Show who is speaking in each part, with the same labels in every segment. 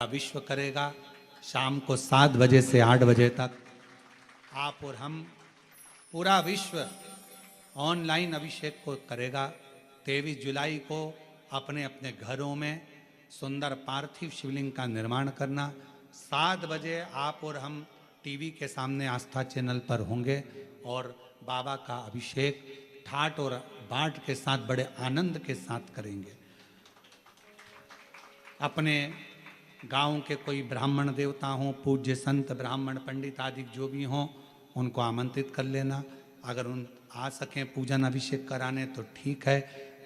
Speaker 1: विश्व करेगा। शाम को 7 बजे से 8 बजे तक आप और हम पूरा विश्व ऑनलाइन अभिषेक को करेगा। 23 जुलाई को अपने अपने घरों में सुंदर पार्थिव शिवलिंग का निर्माण करना। 7 बजे आप और हम टीवी के सामने आस्था चैनल पर होंगे और बाबा का अभिषेक ठाट और बाट के साथ बड़े आनंद के साथ करेंगे। अपने गांव के कोई ब्राह्मण देवता हों, पूज्य संत ब्राह्मण पंडित आदि जो भी हों, उनको आमंत्रित कर लेना। अगर उन आ सकें पूजन अभिषेक कराने तो ठीक है,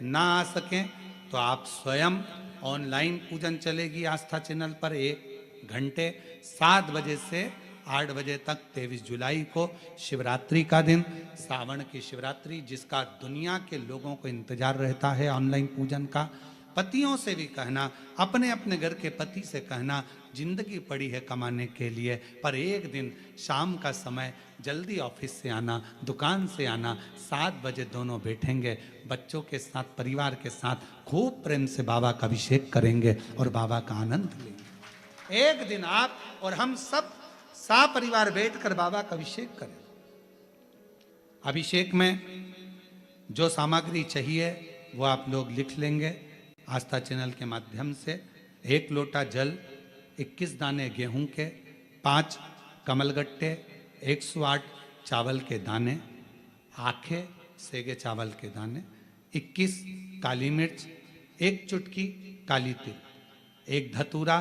Speaker 1: ना आ सकें तो आप स्वयं ऑनलाइन पूजन चलेगी आस्था चैनल पर 1 घंटे 7 बजे से 8 बजे तक। 23 जुलाई को शिवरात्रि का दिन, सावन की शिवरात्रि, जिसका दुनिया के लोगों को इंतजार रहता है ऑनलाइन पूजन का। पतियों से भी कहना, अपने अपने घर के पति से कहना, जिंदगी पड़ी है कमाने के लिए, पर एक दिन शाम का समय जल्दी ऑफिस से आना, दुकान से आना, 7 बजे दोनों बैठेंगे, बच्चों के साथ परिवार के साथ खूब प्रेम से बाबा का अभिषेक करेंगे और बाबा का आनंद लेंगे। एक दिन आप और हम सब परिवार बैठकर बाबा का अभिषेक करें। अभिषेक में जो सामग्री चाहिए वो आप लोग लिख लेंगे आस्था चैनल के माध्यम से। 1 लोटा जल, 21 दाने गेहूं के, 5 कमलगट्टे, 108 चावल के दाने, आखे सेगे चावल के दाने, 21 काली मिर्च, 1 चुटकी काली तिल, 1 धतूरा,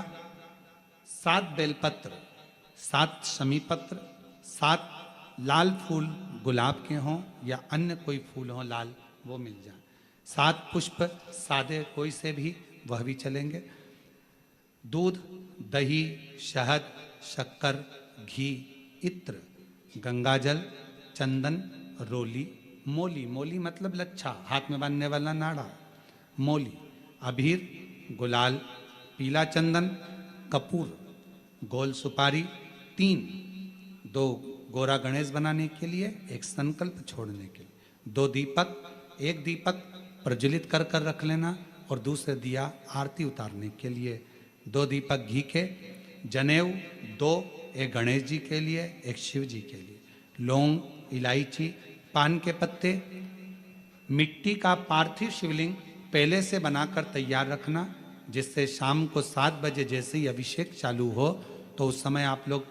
Speaker 1: 7 बेलपत्र, 7 शमी पत्र, 7 लाल फूल गुलाब के हों या अन्य कोई फूल हो लाल वो मिल जाए, 7 पुष्प सादे कोई से भी वह भी चलेंगे, दूध, दही, शहद, शक्कर, घी, इत्र, गंगाजल, चंदन, रोली, मोली, मोली मतलब लच्छा, हाथ में बांधने वाला नाड़ा, मोली, अबीर, गुलाल, पीला चंदन, कपूर, गोल सुपारी, 2 गोरा गणेश बनाने के लिए, 1 संकल्प छोड़ने के लिए, 2 दीपक, 1 दीपक प्रज्वलित कर कर रख लेना और दूसरे दिया आरती उतारने के लिए, 2 दीपक घी के, जनेऊ 2, 1 गणेश जी के लिए, 1 शिव जी के लिए, लौंग, इलायची, पान के पत्ते, मिट्टी का पार्थिव शिवलिंग पहले से बनाकर तैयार रखना, जिससे शाम को 7 बजे जैसे ही अभिषेक चालू हो तो उस समय आप लोग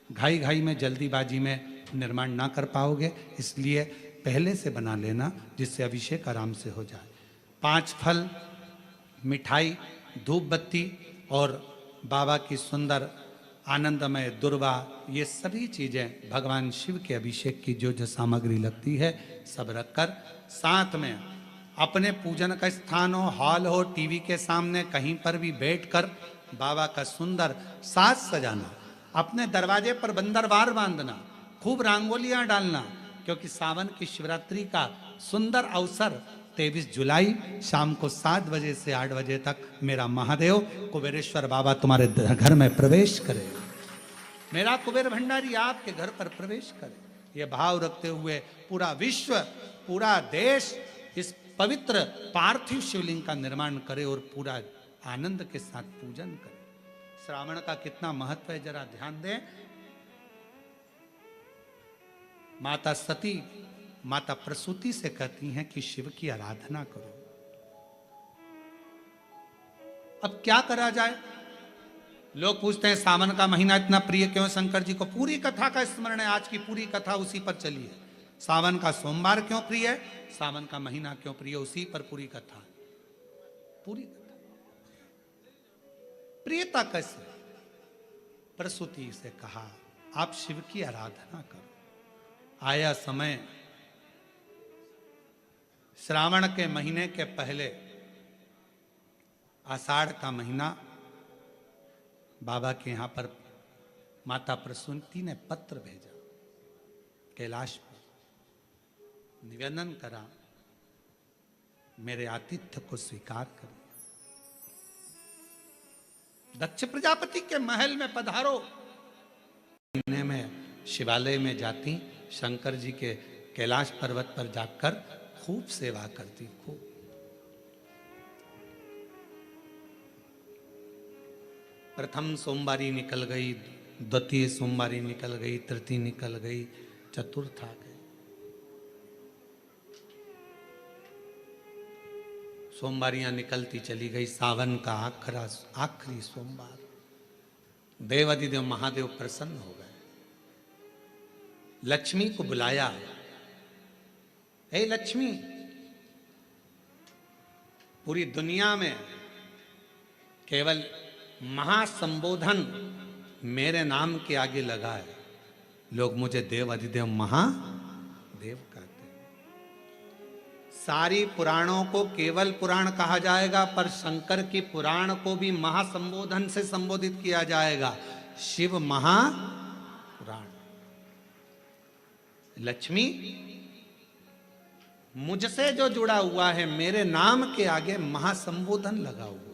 Speaker 1: घाई घाई में जल्दीबाजी में निर्माण ना कर पाओगे, इसलिए पहले से बना लेना जिससे अभिषेक आराम से हो जाए। 5 फल, मिठाई, धूप बत्ती और बाबा की सुंदर आनंदमय दुर्वा, ये सभी चीज़ें भगवान शिव के अभिषेक की जो जो सामग्री लगती है सब रखकर, साथ में अपने पूजन का स्थान हो, हॉल हो, टीवी के सामने कहीं पर भी बैठकर बाबा का सुंदर साज सजाना, अपने दरवाजे पर बंदरवार बांधना, खूब रंगोलियां डालना, क्योंकि सावन की शिवरात्रि का सुंदर अवसर 23 जुलाई शाम को 7 बजे से 8 बजे तक मेरा महादेव कुबेरेश्वर बाबा तुम्हारे घर में प्रवेश करे, मेरा कुबेर भंडारी आपके घर पर प्रवेश करे। ये भाव रखते हुए पूरा विश्व, पूरा देश इस पवित्र पार्थिव शिवलिंग का निर्माण करे और पूरा आनंद के साथ पूजन करे। श्रावण का कितना महत्व है जरा ध्यान दें। माता सती, माता प्रसूति से कहती हैं कि शिव की आराधना करो। अब क्या करा जाए? लोग पूछते हैं सावन का महीना इतना प्रिय क्यों शंकर जी को? पूरी कथा का स्मरण है, आज की पूरी कथा उसी पर चली है। सावन का सोमवार क्यों प्रिय है, सावन का महीना क्यों प्रिय, उसी पर पूरी कथा, पूरी कथा। प्रियता कैसे? प्रसूति से कहा आप शिव की आराधना करो। आया समय, श्रावण के महीने के पहले आषाढ़ का महीना, बाबा के यहां पर माता प्रसूति ने पत्र भेजा, कैलाश पर निवेदन करा मेरे आतिथ्य को स्वीकार करिए, दक्ष प्रजापति के महल में पधारो। महीने में शिवालय में जाती, शंकर जी के कैलाश पर्वत पर जाकर खूब सेवा करती, खूब। प्रथम सोमवारी निकल गई, द्वितीय सोमवारी निकल गई, तृतीय निकल गई, चतुर्थ आ गई। सोमवारियां निकलती चली गई। सावन का आखिरी सोमवार, देवाधिदेव महादेव प्रसन्न हो गए, लक्ष्मी को बुलाया। हे लक्ष्मी, पूरी दुनिया में केवल महासंबोधन मेरे नाम के आगे लगा है। लोग मुझे देव अधिदेव महादेव कहते हैं। सारी पुराणों को केवल पुराण कहा जाएगा, पर शंकर की पुराण को भी महासंबोधन से संबोधित किया जाएगा, शिव महापुराण। लक्ष्मी, मुझसे जो जुड़ा हुआ है, मेरे नाम के आगे महासंबोधन लगा हुआ है,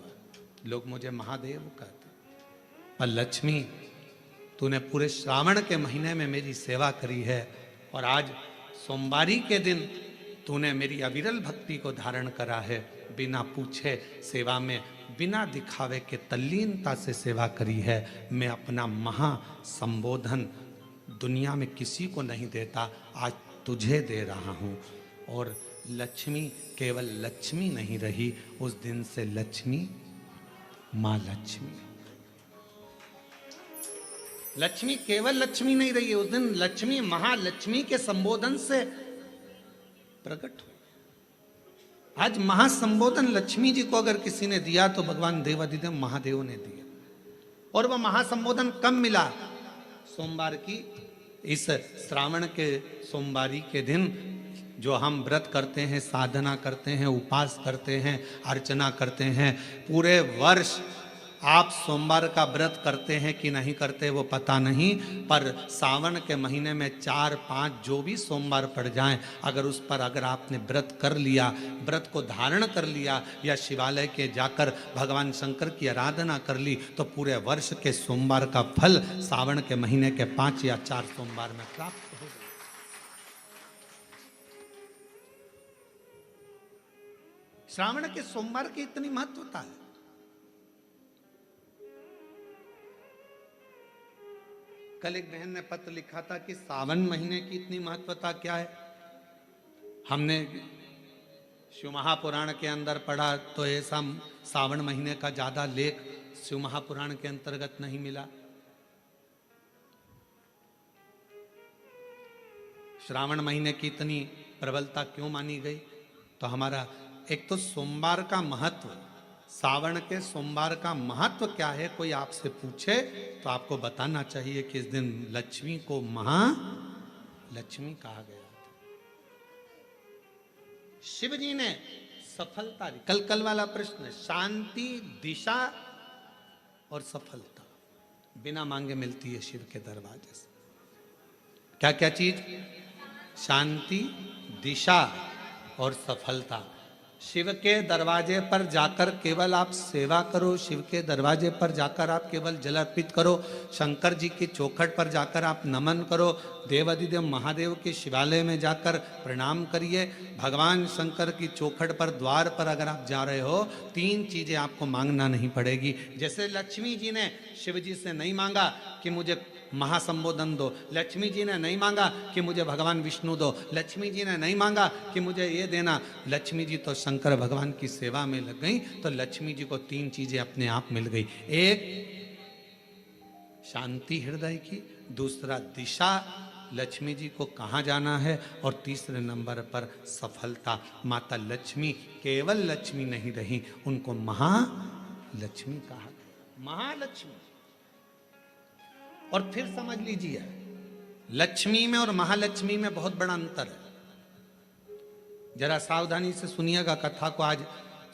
Speaker 1: लोग मुझे महादेव कहते हैं। पर लक्ष्मी, तूने पूरे श्रावण के महीने में मेरी सेवा करी है, और आज सोमवारी के दिन तूने मेरी अविरल भक्ति को धारण करा है। बिना पूछे सेवा में, बिना दिखावे के तल्लीनता से सेवा करी है। मैं अपना महासंबोधन दुनिया में किसी को नहीं देता, आज तुझे दे रहा हूँ। और लक्ष्मी केवल लक्ष्मी नहीं रही, उस दिन से लक्ष्मी माँ लक्ष्मी। लक्ष्मी केवल लक्ष्मी नहीं रही, उस दिन लक्ष्मी महालक्ष्मी के संबोधन से प्रकट हुई। आज महासंबोधन लक्ष्मी जी को अगर किसी ने दिया तो भगवान देवाधिदेव महादेव ने दिया। और वह महासंबोधन कब मिला? सोमवार की इस श्रावण के सोमवारी के दिन, जो हम व्रत करते हैं, साधना करते हैं, उपास करते हैं, अर्चना करते हैं। पूरे वर्ष आप सोमवार का व्रत करते हैं कि नहीं करते वो पता नहीं, पर सावन के महीने में 4-5 जो भी सोमवार पड़ जाएं, अगर उस पर अगर आपने व्रत कर लिया, व्रत को धारण कर लिया, या शिवालय के जाकर भगवान शंकर की आराधना कर ली, तो पूरे वर्ष के सोमवार का फल सावन के महीने के 5 या 4 सोमवार में प्राप्त होगा। श्रावण के सोमवार की इतनी महत्वता है। कल एक बहन ने पत्र लिखा था कि सावन महीने की इतनी महत्वता क्या है। हमने शिव महापुराण के अंदर पढ़ा तो ऐसा सावन महीने का ज्यादा लेख शिव महापुराण के अंतर्गत नहीं मिला। श्रावण महीने की इतनी प्रबलता क्यों मानी गई? तो हमारा एक तो सोमवार का महत्व, सावन के सोमवार का महत्व क्या है, कोई आपसे पूछे तो आपको बताना चाहिए कि इस दिन लक्ष्मी को महालक्ष्मी कहा गया था। शिव जी ने सफलता दी। कल वाला प्रश्न, शांति, दिशा और सफलता बिना मांगे मिलती है शिव के दरवाजे से। क्या क्या चीज? शांति, दिशा और सफलता। शिव के दरवाजे पर जाकर केवल आप सेवा करो, शिव के दरवाजे पर जाकर आप केवल जल अर्पित करो, शंकर जी की चौखट पर जाकर आप नमन करो, देवाधिदेव महादेव के शिवालय में जाकर प्रणाम करिए। भगवान शंकर की चौखट पर, द्वार पर अगर आप जा रहे हो, 3 चीजें आपको मांगना नहीं पड़ेगी। जैसे लक्ष्मी जी ने शिव जी से नहीं मांगा कि मुझे महासंबोधन दो, लक्ष्मी जी ने नहीं मांगा कि मुझे भगवान विष्णु दो, लक्ष्मी जी ने नहीं मांगा कि मुझे ये देना। लक्ष्मी जी तो शंकर भगवान की सेवा में लग गई, तो लक्ष्मी जी को 3 चीजें अपने आप मिल गई। एक, शांति हृदय की, दूसरा दिशा, लक्ष्मी जी को कहाँ जाना है, और तीसरे नंबर पर सफलता। माता लक्ष्मी केवल लक्ष्मी नहीं रही, उनको महालक्ष्मी कहा गया। महालक्ष्मी। और फिर समझ लीजिए, लक्ष्मी में और महालक्ष्मी में बहुत बड़ा अंतर है। जरा सावधानी से सुनिएगा कथा को। आज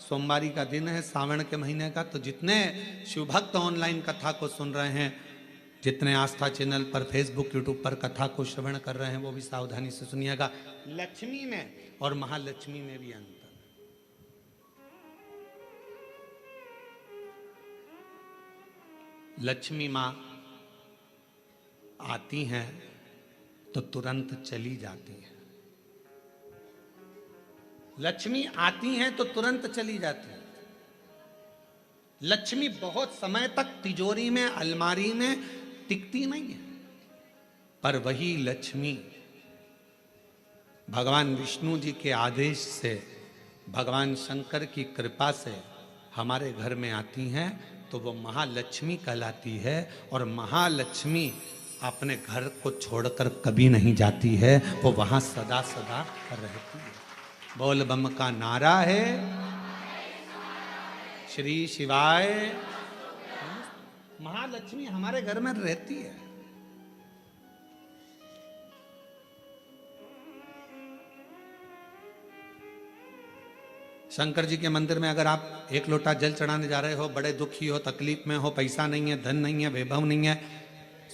Speaker 1: सोमवारी का दिन है, सावन के महीने का, तो जितने शिव भक्त ऑनलाइन कथा को सुन रहे हैं, जितने आस्था चैनल पर, फेसबुक, यूट्यूब पर कथा को श्रवण कर रहे हैं, वो भी सावधानी से सुनिएगा। लक्ष्मी में और महालक्ष्मी में भी अंतर। लक्ष्मी माँ आती हैं तो तुरंत चली जाती हैं। लक्ष्मी आती हैं तो तुरंत चली जाती हैं। लक्ष्मी बहुत समय तक तिजोरी में, अलमारी में टिकती नहीं है, पर वही लक्ष्मी भगवान विष्णु जी के आदेश से, भगवान शंकर की कृपा से हमारे घर में आती हैं, तो वो महालक्ष्मी कहलाती है। और महालक्ष्मी अपने घर को छोड़कर कभी नहीं जाती है, वो वहां सदा सदा रहती है। बोल बम का नारा है, श्री शिवाय। महालक्ष्मी हमारे घर में रहती है। शंकर जी के मंदिर में अगर आप एक लोटा जल चढ़ाने जा रहे हो, बड़े दुखी हो, तकलीफ में हो, पैसा नहीं है, धन नहीं है, वैभव नहीं है,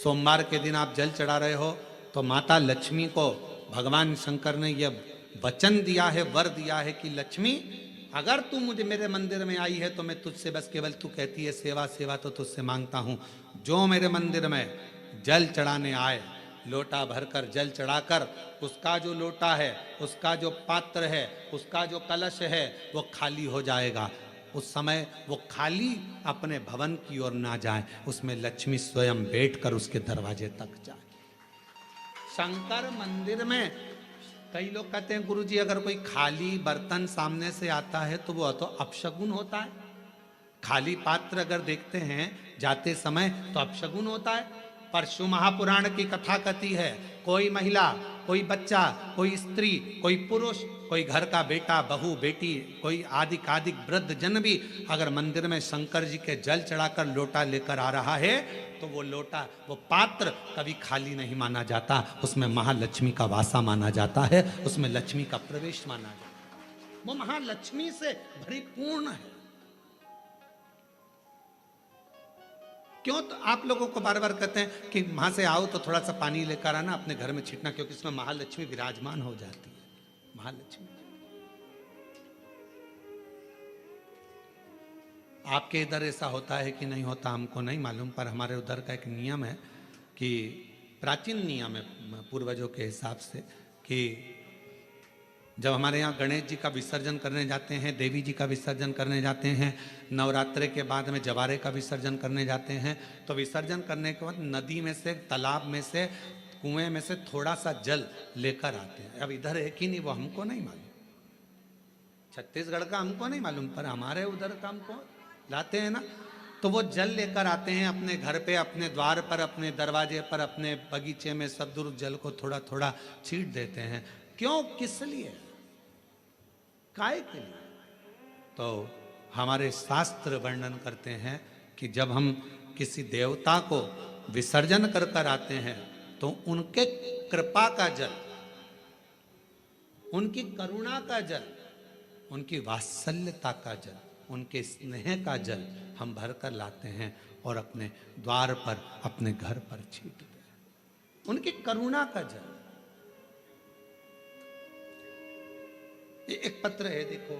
Speaker 1: सोमवार के दिन आप जल चढ़ा रहे हो, तो माता लक्ष्मी को भगवान शंकर ने यह वचन दिया है, वर दिया है कि लक्ष्मी, अगर तू मुझे मेरे मंदिर में आई है तो मैं तुझसे बस केवल, तू कहती है सेवा सेवा तो तुझसे मांगता हूं, जो मेरे मंदिर में जल चढ़ाने आए, लोटा भरकर जल चढ़ाकर, उसका जो लोटा है, उसका जो पात्र है, उसका जो कलश है, वो खाली हो जाएगा। उस समय वो खाली अपने भवन की ओर ना जाए, उसमें लक्ष्मी स्वयं बैठकर उसके दरवाजे तक जाए। शंकर मंदिर में कई लोग कहते हैं गुरुजी अगर कोई खाली बर्तन सामने से आता है तो वो तो अपशगुन होता है। खाली पात्र अगर देखते हैं जाते समय तो अपशगुन होता है। परशु महापुराण की कथा कहती है, कोई महिला, कोई बच्चा, कोई स्त्री, कोई पुरुष, कोई घर का बेटा, बहू, बेटी, कोई आदिक वृद्ध जन भी अगर मंदिर में शंकर जी के जल चढ़ाकर लोटा लेकर आ रहा है, तो वो लोटा, वो पात्र कभी खाली नहीं माना जाता, उसमें महालक्ष्मी का वासा माना जाता है, उसमें लक्ष्मी का प्रवेश माना जाता है। वो महालक्ष्मी से परिपूर्ण है। क्यों? तो आप लोगों को बार बार कहते हैं कि वहां से आओ तो थोड़ा सा पानी लेकर आना, अपने घर में छिटना, क्योंकि इसमें महालक्ष्मी विराजमान हो जाती है। महालक्ष्मी आपके इधर ऐसा होता है कि नहीं होता हमको नहीं मालूम, पर हमारे उधर का एक नियम है कि प्राचीन नियम है पूर्वजों के हिसाब से, कि जब हमारे यहाँ गणेश जी का विसर्जन करने जाते हैं, देवी जी का विसर्जन करने जाते हैं, नवरात्रे के बाद में जवारे का विसर्जन करने जाते हैं, तो विसर्जन करने के बाद नदी में से, तालाब में से, कुएं में से थोड़ा सा जल लेकर आते हैं। अब इधर है कि नहीं वो हमको नहीं मालूम, छत्तीसगढ़ का हमको नहीं मालूम, पर हमारे उधर का हमको लाते हैं ना, तो वो जल लेकर आते हैं अपने घर पे, अपने द्वार पर, अपने दरवाजे पर, अपने बगीचे में सब दूर जल को थोड़ा थोड़ा छीट देते हैं। क्यों? किस लिए? काय के लिए? तो हमारे शास्त्र वर्णन करते हैं कि जब हम किसी देवता को विसर्जन कर कर आते हैं, तो उनके कृपा का जल, उनकी करुणा का जल, उनकी वात्सल्यता का जल, उनके स्नेह का जल हम भर कर लाते हैं और अपने द्वार पर, अपने घर पर छींटते हैं। उनकी करुणा का जल। एक पत्र है, देखो,